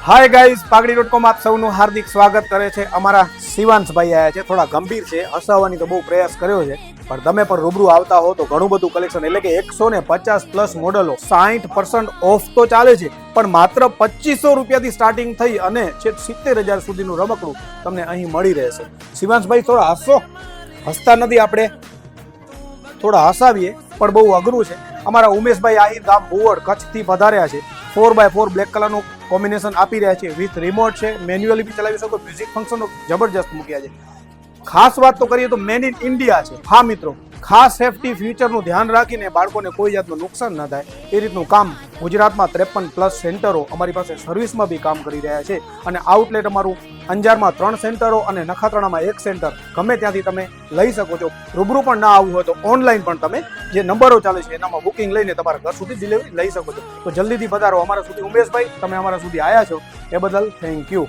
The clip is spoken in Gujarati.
હાય ગાઈઝ, પાઘડી.com આપ સૌનું હાર્દિક સ્વાગત કરે છે. અમારા શિવાંશભાઈ આવ્યા છે, થોડા ગંભીર છે, હસાવવાની તો બહુ પ્રયાસ કર્યો છે, પણ તમે પણ રૂબરૂ આવતા હો તો ઘણું બધું કલેક્શન, એટલે કે 150+ મોડલો 60% ઓફ તો ચાલે છે, પણ માત્ર 2500 રૂપિયાથી સ્ટાર્ટિંગ થઈ અને છેક 70,000 સુધીનું રમકડું તમને અહીં મળી રહેશે. શિવાંશભાઈ થોડા હસો, હસતા નથી, આપણે થોડા હસાવીએ, પણ બહુ અઘરું છે. અમારા ઉમેશભાઈ આહિર ગામ ભુવડ કચ્છથી પધાર્યા છે. 4x4 બ્લેક કલરનું કોમ્બિનેશન આપી રહ્યા છે, વિથ રિમોટ છે, મેન્યુઅલી બી ચલાવી શકો, મ્યુઝિક ફંક્શન જબરજસ્ત મૂક્યા છે. ખાસ વાત તો કરીએ તો મેન ઇન ઇન્ડિયા છે. હા મિત્રો, ખાસ સેફટી ફ્યુચરનું ધ્યાન રાખીને બાળકોને કોઈ જાતનું નુકસાન ન થાય એ રીતનું કામ ગુજરાતમાં 53+ સેન્ટરો અમારી પાસે સર્વિસમાં બી કામ કરી રહ્યા છે. અને આઉટલેટ અમારું અંજારમાં 3 સેન્ટરો અને નખત્રાણામાં 1 સેન્ટર, ગમે ત્યાંથી તમે લઈ શકો છો. રૂબરૂ પણ ના આવવું હોય તો ઓનલાઈન પણ તમે જે નંબરો ચાલે છે એનામાં બુકિંગ લઈને તમારા ઘર સુધી ડિલિવરી લઈ શકો છો. તો જલ્દીથી પધારો અમારા સુધી. ઉમેશભાઈ, તમે અમારા સુધી આવ્યા છો એ બદલ થેન્ક યુ.